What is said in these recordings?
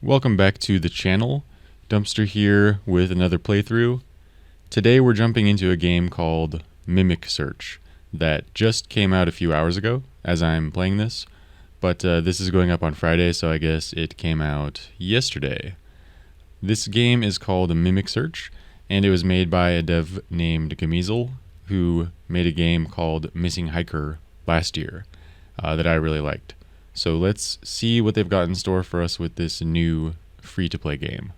Welcome back to the channel. Dumpster here with another playthrough. Today we're jumping into a game called Mimic Search that just came out a few hours ago as I'm playing this, but this is going up on Friday, so I guess it came out yesterday. This game is called Mimic Search, and it was made by a dev named Gamizel, who made a game called Missing Hiker last year that I really liked. So let's see what they've got in store for us with this new free-to-play game.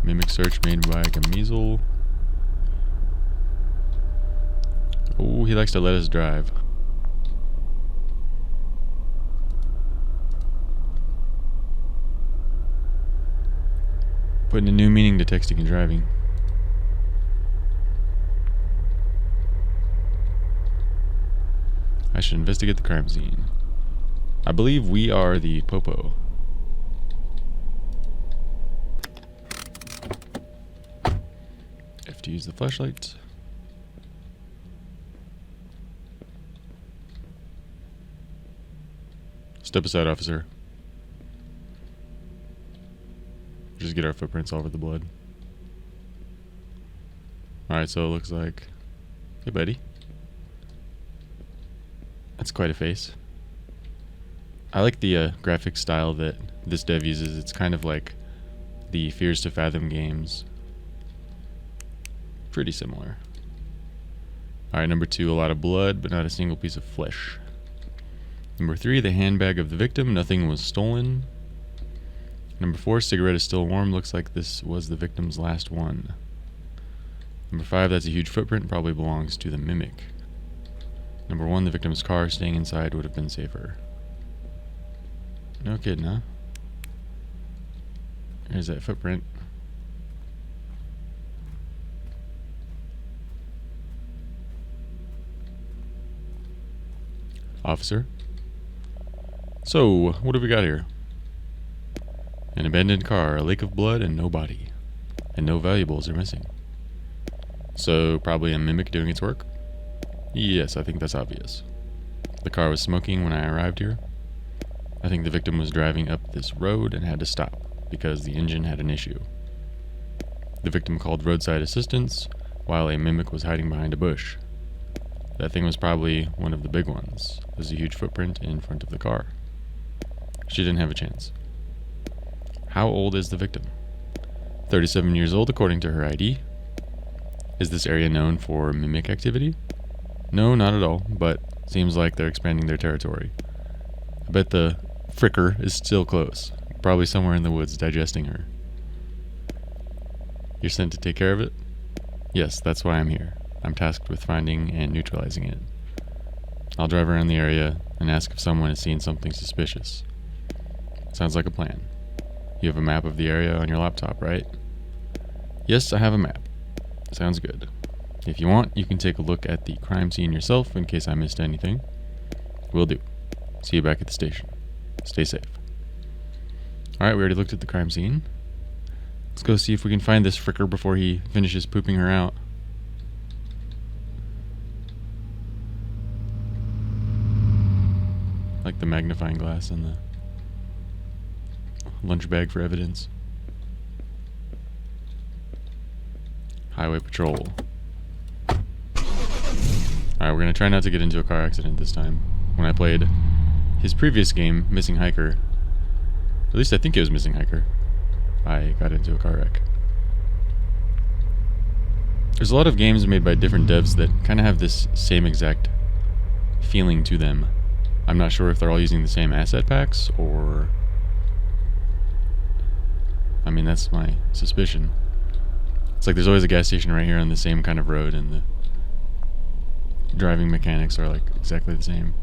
Mimic Search made by Gamizel. Oh, he likes to let us drive. Putting a new meaning to texting and driving. I should investigate the crime scene. I believe we are the Popo. Have to use the flashlight. Step aside, officer. Just get our footprints all over the blood. Alright, so it looks like... Hey, buddy. That's quite a face. I like the graphic style that this dev uses. It's kind of like the Fears to Fathom games. Pretty similar. Alright, number 2, a lot of blood, but not a single piece of flesh. Number 3, the handbag of the victim. Nothing was stolen. Number 4, cigarette is still warm. Looks like this was the victim's last one. Number 5, that's a huge footprint. Probably belongs to the mimic. Number 1, the victim's car. Staying inside would have been safer. No kidding, huh? Here's that footprint. Officer. So, what have we got here? An abandoned car, a lake of blood, and no body. And no valuables are missing. So, probably a mimic doing its work? Yes, I think that's obvious. The car was smoking when I arrived here. I think the victim was driving up this road and had to stop because the engine had an issue. The victim called roadside assistance while a mimic was hiding behind a bush. That thing was probably one of the big ones. There's a huge footprint in front of the car. She didn't have a chance. How old is the victim? 37 years old according to her ID. Is this area known for mimic activity? No, not at all, but seems like they're expanding their territory. I bet the fricker is still close, probably somewhere in the woods digesting her. You're sent to take care of it? Yes, that's why I'm here. I'm tasked with finding and neutralizing it. I'll drive around the area and ask if someone has seen something suspicious. Sounds like a plan. You have a map of the area on your laptop, right? Yes, I have a map. Sounds good. If you want, you can take a look at the crime scene yourself in case I missed anything. Will do. See you back at the station. Stay safe. Alright, we already looked at the crime scene. Let's go see if we can find this fricker before he finishes pooping her out. Like the magnifying glass and the lunch bag for evidence. Highway patrol. Alright, we're going to try not to get into a car accident this time. When I played his previous game, Missing Hiker, at least I think it was Missing Hiker, I got into a car wreck. There's a lot of games made by different devs that kind of have this same exact feeling to them. I'm not sure if they're all using the same asset packs, or... I mean, that's my suspicion. It's like there's always a gas station right here on the same kind of road, and the driving mechanics are like exactly the same.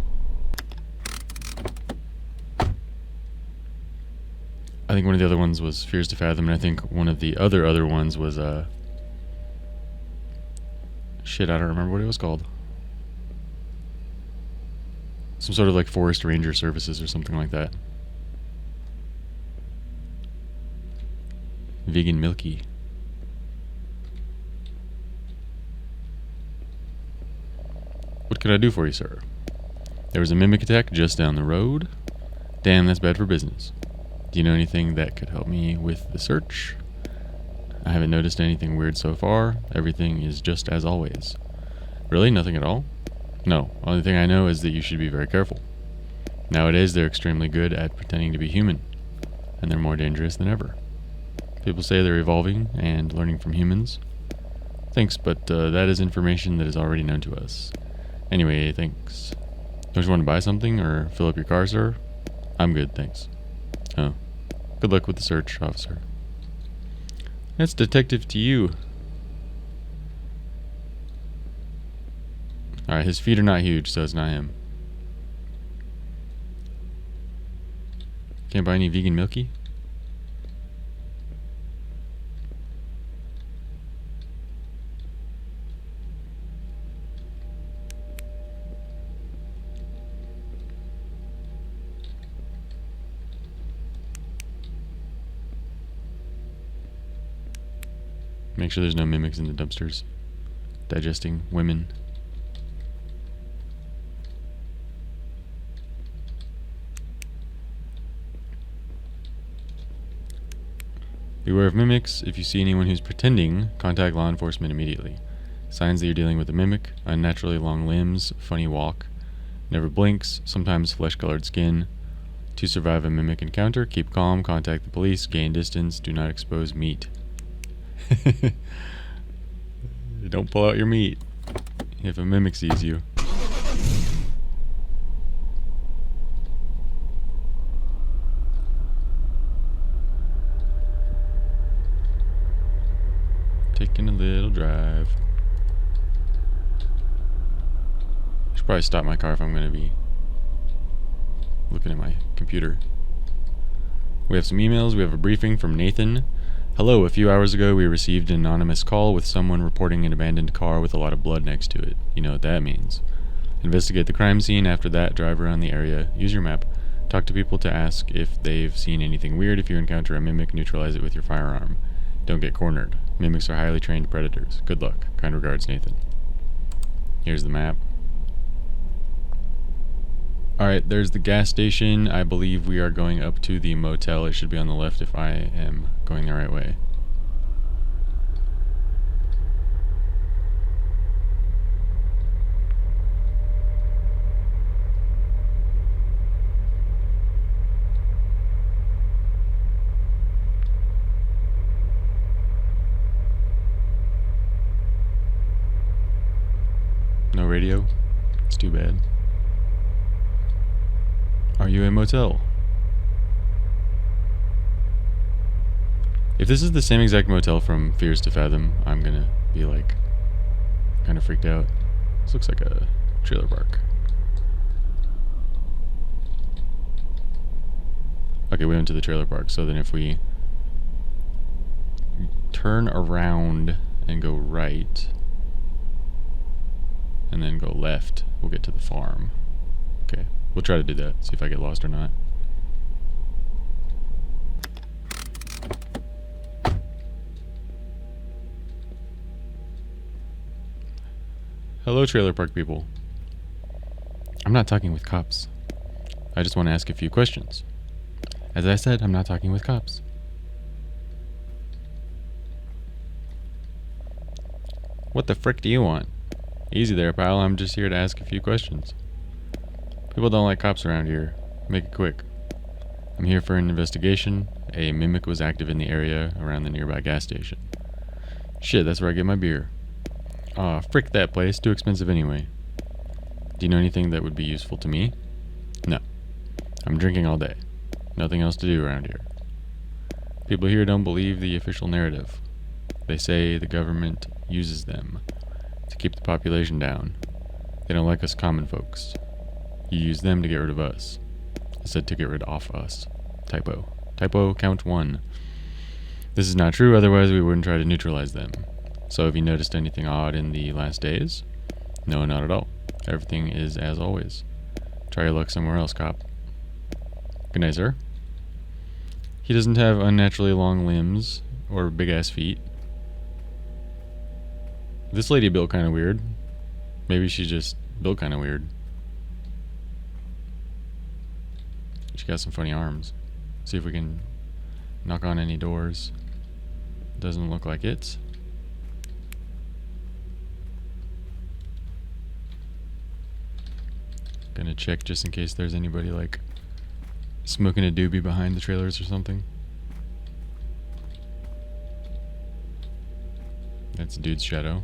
I think one of the other ones was Fears to Fathom, and I think one of the other ones was shit, I don't remember what it was called. Some sort of like Forest Ranger Services or something like that. Vegan Milky. What can I do for you, sir? There was a mimic attack just down the road. Damn, that's bad for business. Do you know anything that could help me with the search? I haven't noticed anything weird so far. Everything is just as always. Really? Nothing at all? No. Only thing I know is that you should be very careful. Nowadays, they're extremely good at pretending to be human, and they're more dangerous than ever. People say they're evolving and learning from humans. Thanks, but that is information that is already known to us. Anyway, thanks. Don't you want to buy something or fill up your car, sir? I'm good, thanks. Oh. Good luck with the search, officer. That's detective to you. Alright, his feet are not huge, so it's not him. Can't buy any vegan milky? Make sure there's no mimics in the dumpsters. Digesting women. Beware of mimics. If you see anyone who's pretending, contact law enforcement immediately. Signs that you're dealing with a mimic: unnaturally long limbs, funny walk, never blinks, sometimes flesh-colored skin. To survive a mimic encounter, keep calm, contact the police, gain distance, do not expose meat. Don't pull out your meat if a mimic sees you. Taking a little drive. I should probably stop my car if I'm going to be looking at my computer. We have some emails. We have a briefing from Nathan. Hello, a few hours ago we received an anonymous call with someone reporting an abandoned car with a lot of blood next to it. You know what that means. Investigate the crime scene. After that, drive around the area. Use your map. Talk to people to ask if they've seen anything weird. If you encounter a mimic, neutralize it with your firearm. Don't get cornered. Mimics are highly trained predators. Good luck. Kind regards, Nathan. Here's the map. Alright, there's the gas station. I believe we are going up to the motel. It should be on the left if I am going the right way. No radio? It's too bad. Are you a motel? If this is the same exact motel from Fears to Fathom, I'm gonna be like kind of freaked out. This looks like a trailer park. Okay, we went to the trailer park, so then if we turn around and go right and then go left, we'll get to the farm. Okay. We'll try to do that, see if I get lost or not. Hello, trailer park people. I'm not talking with cops. I just want to ask a few questions. As I said, I'm not talking with cops. What the frick do you want? Easy there, pal. I'm just here to ask a few questions. People don't like cops around here. Make it quick. I'm here for an investigation. A mimic was active in the area around the nearby gas station. Shit, that's where I get my beer. Aw, frick that place. Too expensive anyway. Do you know anything that would be useful to me? No. I'm drinking all day. Nothing else to do around here. People here don't believe the official narrative. They say the government uses them to keep the population down. They don't like us common folks. You use them to get rid of us. I said to get rid of us. Typo. Typo, count 1. This is not true, otherwise we wouldn't try to neutralize them. So have you noticed anything odd in the last days? No, not at all. Everything is as always. Try your luck somewhere else, cop. Good night, sir. He doesn't have unnaturally long limbs or big-ass feet. This lady built kind of weird. Maybe she's just Built kind of weird. She got some funny arms. See if we can knock on any doors. Doesn't look like it. Gonna check just in case there's anybody like smoking a doobie behind the trailers or something. That's a dude's shadow.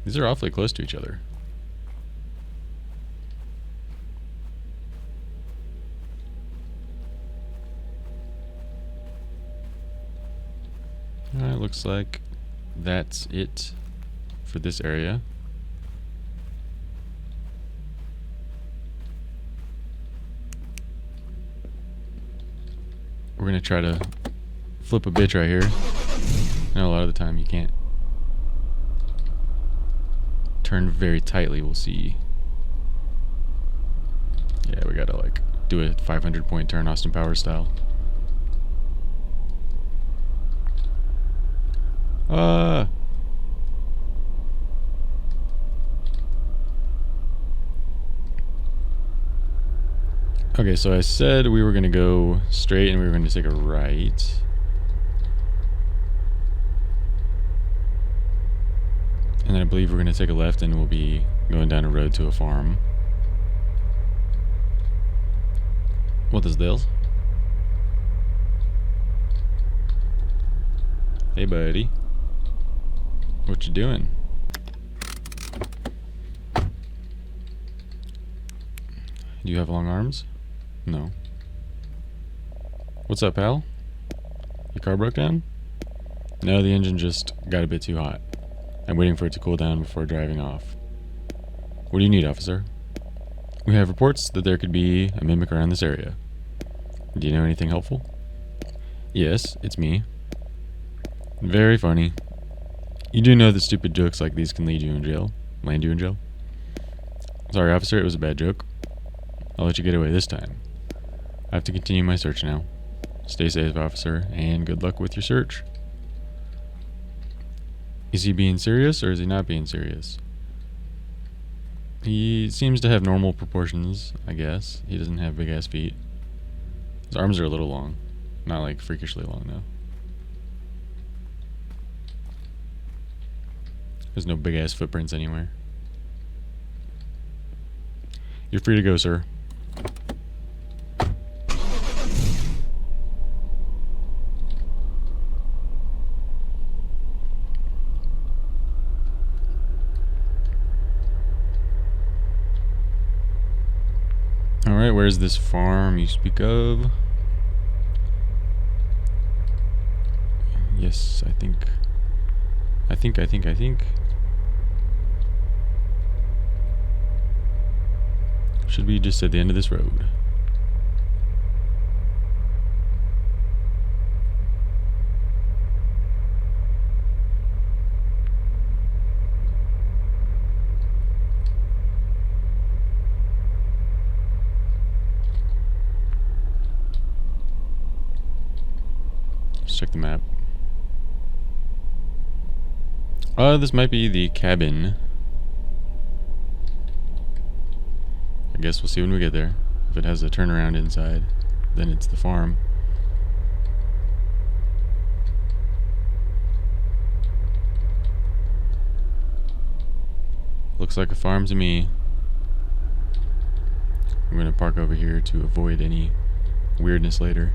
These are awfully close to each other. Alright, looks like that's it for this area. We're gonna try to flip a bitch right here. I know a lot of the time you can't turn very tightly, we'll see. Yeah, we gotta like do a 500 point turn Austin Powers style. Okay, so I said we were gonna go straight and we were gonna take a right. And then I believe we're gonna take a left and we'll be going down a road to a farm. What is this? Hey buddy. What you doing? Do you have long arms? No. What's up, pal? Your car broke down? No, the engine just got a bit too hot. I'm waiting for it to cool down before driving off. What do you need, officer? We have reports that there could be a mimic around this area. Do you know anything helpful? Yes, it's me. Very funny. You do know that stupid jokes like these can lead you in jail? Land you in jail? Sorry, officer, it was a bad joke. I'll let you get away this time. I have to continue my search now. Stay safe, officer, and good luck with your search. Is he being serious or is he not being serious? He seems to have normal proportions, I guess. He doesn't have big ass feet. His arms are a little long. Not like freakishly long though. There's no big ass footprints anywhere. You're free to go, sir. Alright, where's this farm you speak of? Yes, I think. Should be just at the end of this road. Let's check the map. This might be the cabin. I guess we'll see when we get there. If it has a turnaround inside, then it's the farm. Looks like a farm to me. I'm gonna park over here to avoid any weirdness later.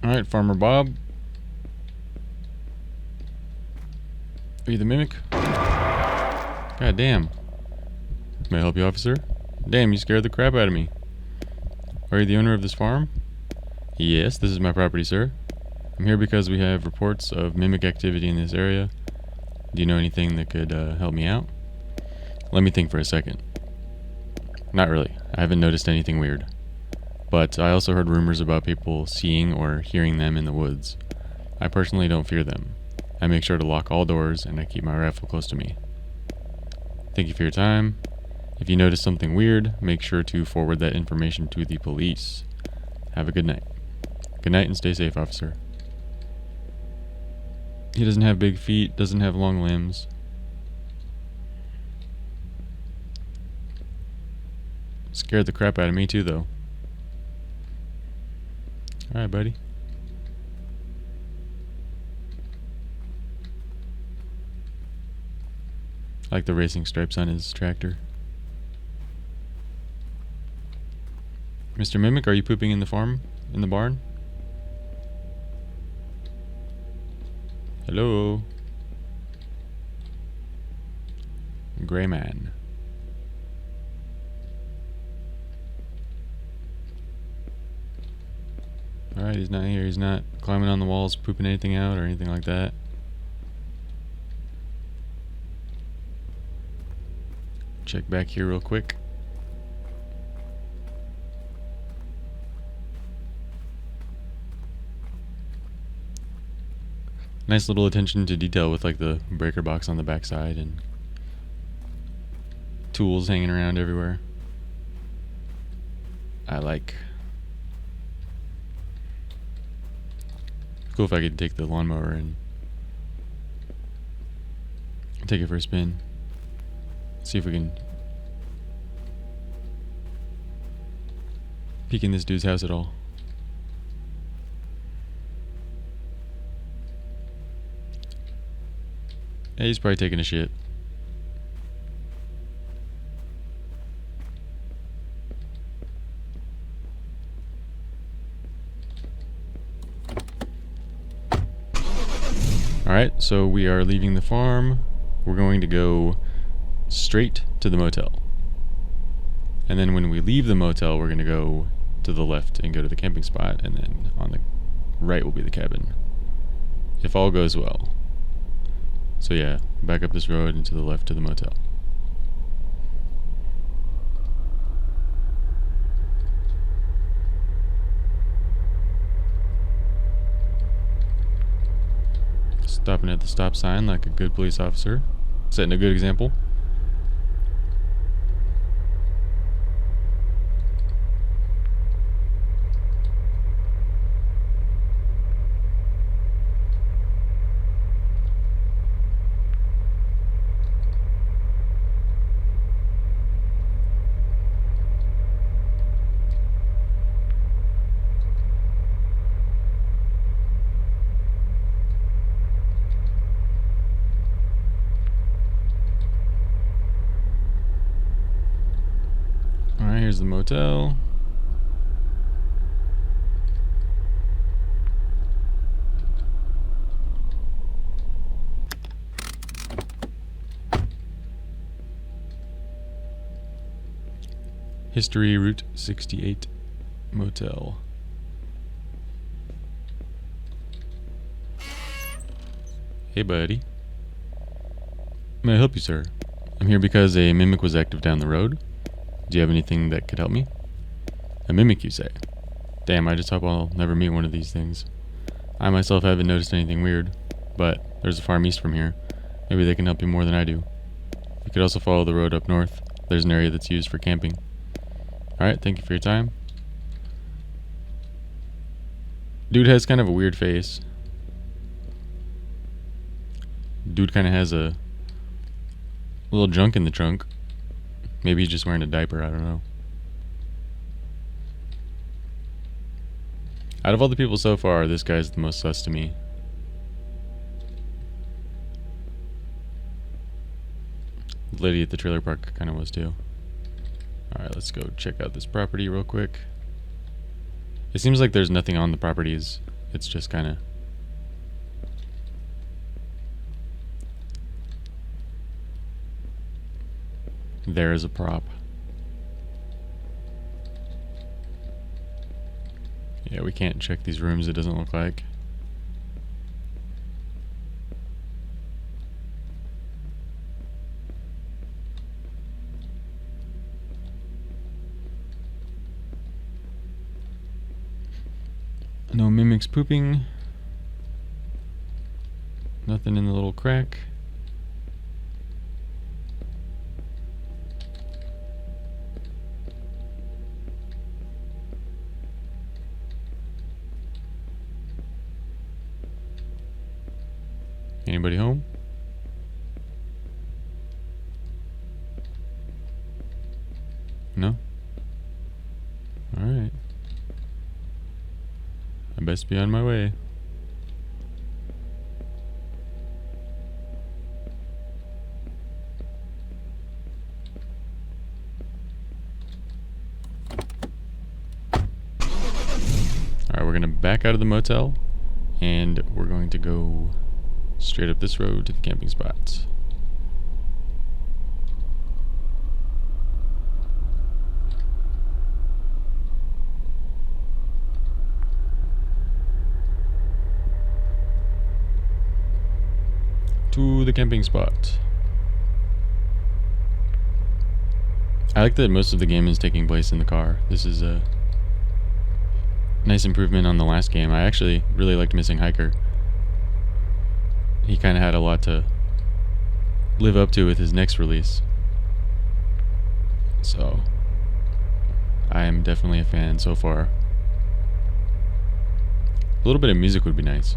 Alright, Farmer Bob. Are you the mimic? God damn. May I help you, officer? Damn, you scared the crap out of me. Are you the owner of this farm? Yes, this is my property, sir. I'm here because we have reports of mimic activity in this area. Do you know anything that could help me out? Let me think for a second. Not really. I haven't noticed anything weird. But I also heard rumors about people seeing or hearing them in the woods. I personally don't fear them. I make sure to lock all doors, and I keep my rifle close to me. Thank you for your time. If you notice something weird, make sure to forward that information to the police. Have a good night. Good night and stay safe, officer. He doesn't have big feet, doesn't have long limbs. Scared the crap out of me too, though. Alright, buddy. I like the racing stripes on his tractor. Mr. Mimic, are you pooping in the farm? In the barn? Hello? Gray man. Alright, he's not here. He's not climbing on the walls, pooping anything out or anything like that. Check back here real quick. Nice little attention to detail with like the breaker box on the backside and tools hanging around everywhere. I like. Cool if I could take the lawnmower and take it for a spin. See if we can peek in this dude's house at all. Yeah, he's probably taking a shit. Alright, so we are leaving the farm. We're going to go straight to the motel. And then when we leave the motel, we're going to go to the left and go to the camping spot. And then on the right will be the cabin. If all goes well. So yeah, back up this road and to the left to the motel. Stopping at the stop sign like a good police officer. Setting a good example. Alright, here's the motel. History Route 68 Motel. Hey buddy. May I help you, sir? I'm here because a mimic was active down the road. Do you have anything that could help me? A mimic, you say? Damn, I just hope I'll never meet one of these things. I myself haven't noticed anything weird, but there's a farm east from here. Maybe they can help you more than I do. You could also follow the road up north. There's an area that's used for camping. Alright, thank you for your time. Dude has kind of a weird face. Dude kind of has a little junk in the trunk. Maybe he's just wearing a diaper, I don't know. Out of all the people so far, this guy's the most sus to me. The lady at the trailer park kind of was too. Alright, let's go check out this property real quick. It seems like there's nothing on the properties. It's just kind of... there as a prop. Yeah, we can't check these rooms, it doesn't look like. No mimics pooping. Nothing in the little crack. Anybody home? No? Alright. I best be on my way. Alright, we're gonna back out of the motel and we're going to go straight up this road to the camping spot. To the camping spot. I like that most of the game is taking place in the car. This is a nice improvement on the last game. I actually really liked Missing Hiker. He kind of had a lot to live up to with his next release. So, I am definitely a fan so far. A little bit of music would be nice.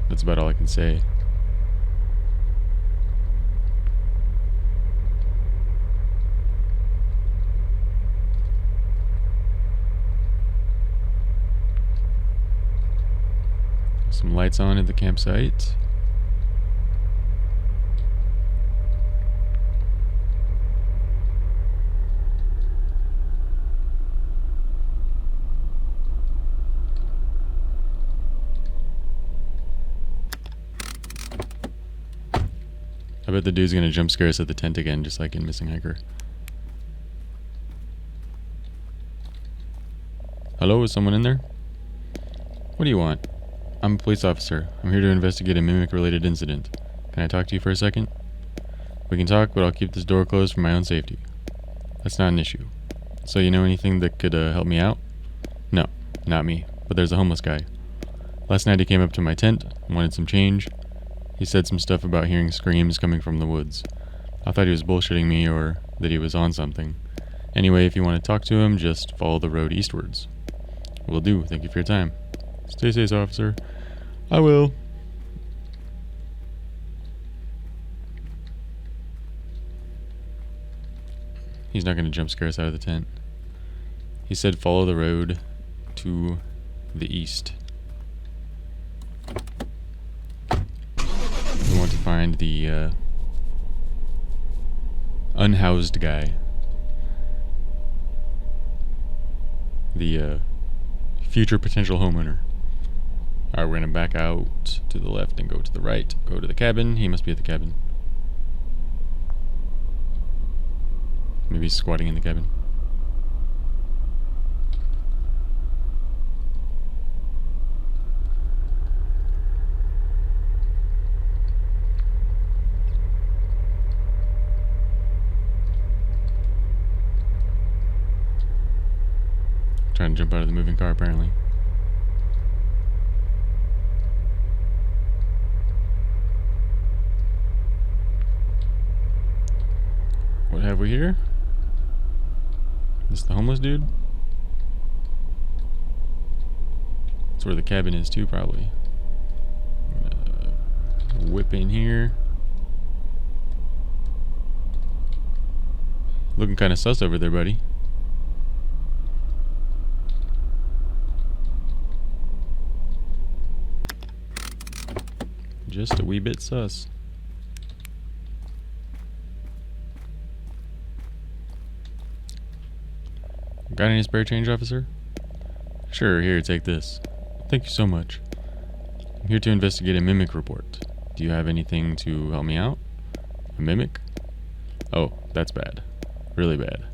That's about all I can say. Some lights on at the campsite. I bet the dude's gonna jump scare us at the tent again, just like in Missing Hiker. Hello, is someone in there? What do you want? I'm a police officer. I'm here to investigate a mimic-related incident. Can I talk to you for a second? We can talk, but I'll keep this door closed for my own safety. That's not an issue. So you know anything that could help me out? No, not me. But there's a homeless guy. Last night he came up to my tent, wanted some change. He said some stuff about hearing screams coming from the woods. I thought he was bullshitting me or that he was on something. Anyway, if you want to talk to him, just follow the road eastwards. Will do. Thank you for your time. Stay safe, officer. I will. He's not going to jump scare us out of the tent. He said follow the road to the east. We want to find the unhoused guy. The future potential homeowner. Alright, we're gonna back out to the left and go to the right. Go to the cabin. He must be at the cabin. Maybe he's squatting in the cabin. Trying to jump out of the moving car, apparently. What have we here? Is this the homeless dude? That's where the cabin is too, probably. I'm gonna whip in here. Looking kind of sus over there, buddy. Just a wee bit sus. Got any spare change, officer? Sure, here, take this. Thank you so much. I'm here to investigate a mimic report. Do you have anything to help me out? A mimic? Oh, that's bad. Really bad.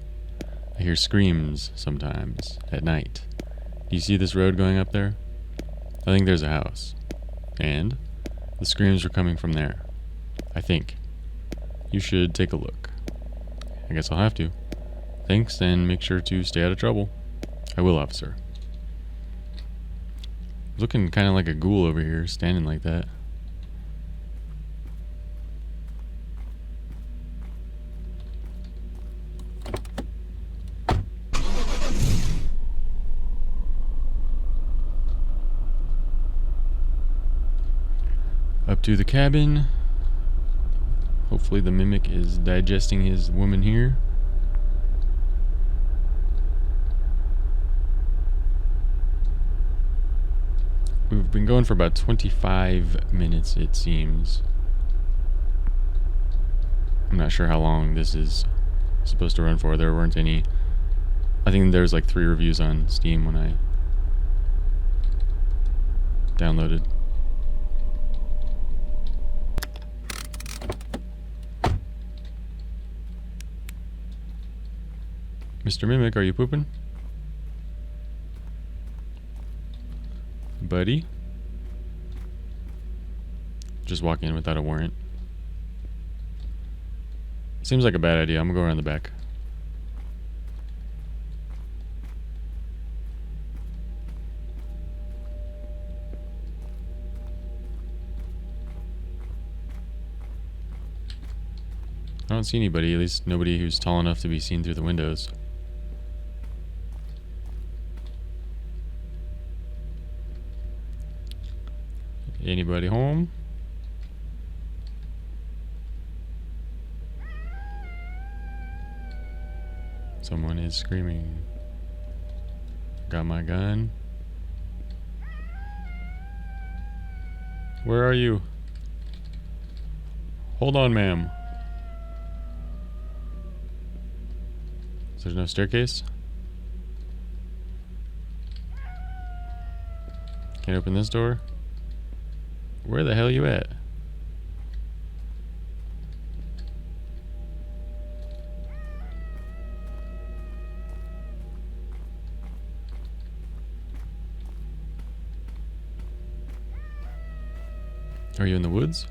I hear screams sometimes at night. Do you see this road going up there? I think there's a house. And the screams are coming from there. I think. You should take a look. I guess I'll have to. Thanks, and make sure to stay out of trouble. I will, officer. Looking kind of like a ghoul over here, standing like that. Up to the cabin. Hopefully the mimic is digesting his woman here. We've been going for about 25 minutes, it seems. I'm not sure how long this is supposed to run for. There weren't any. I think there's like 3 reviews on Steam when I downloaded. Mr. Mimic, are you pooping? Buddy? Just walk in without a warrant. Seems like a bad idea. I'm gonna go around the back. I don't see anybody, at least nobody who's tall enough to be seen through the windows. Anybody home? Someone is screaming. Got my gun. Where are you? Hold on, ma'am. So there's no staircase? Can't open this door? Where the hell are you at? Are you in the woods?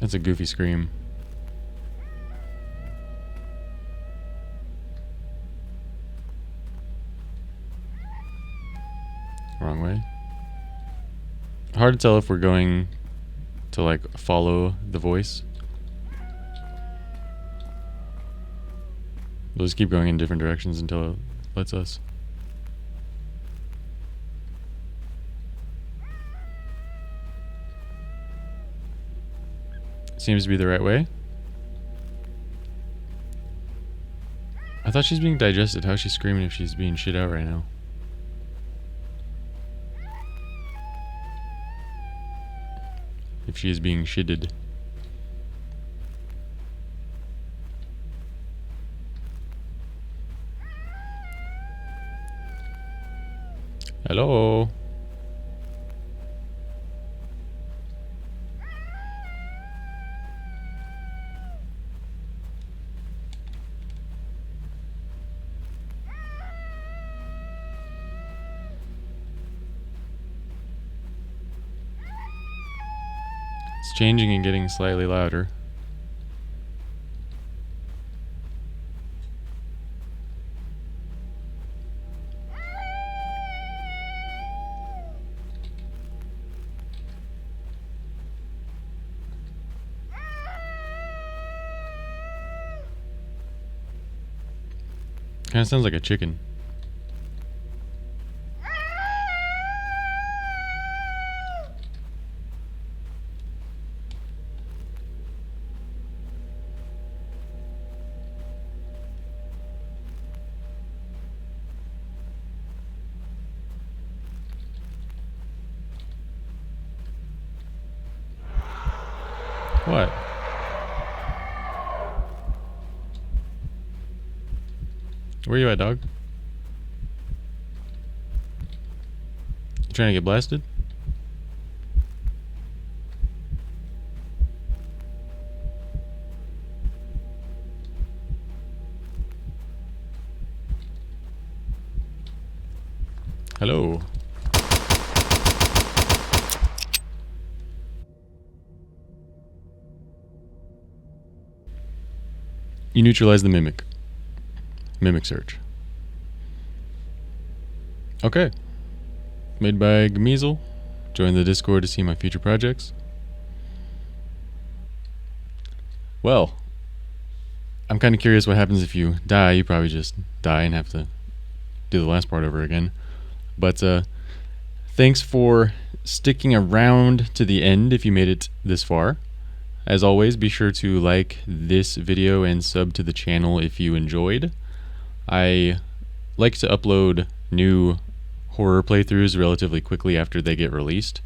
That's a goofy scream. Wrong way. Hard to tell if we're going to like follow the voice. We'll just keep going in different directions until it lets us. Seems to be the right way. I thought she's being digested. How's she screaming if she's being shit out right now? If she is being shitted. Hello? It's changing and getting slightly louder. Kind of sounds like a chicken. What? Where you at, dog? You trying to get blasted? Hello. you neutralize the mimic. Mimic search. Okay. Made by Gmeasel. Join the Discord to see my future projects. Well, I'm kind of curious what happens if you die. You probably just die and have to do the last part over again. But thanks for sticking around to the end if you made it this far. As always, be sure to like this video and sub to the channel if you enjoyed. I like to upload new horror playthroughs relatively quickly after they get released.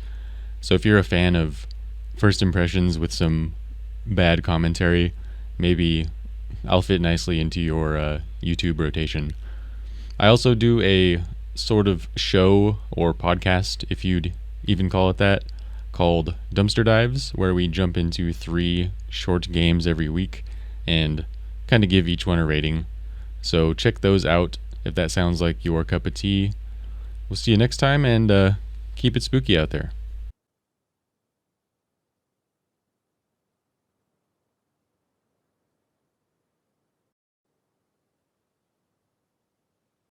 So if you're a fan of first impressions with some bad commentary, maybe I'll fit nicely into your YouTube rotation. I also do a sort of show or podcast, if you'd even call it that, called Dumpster Dives, where we jump into 3 short games every week and kind of give each one a rating. So check those out if that sounds like your cup of tea. We'll see you next time, and keep it spooky out there.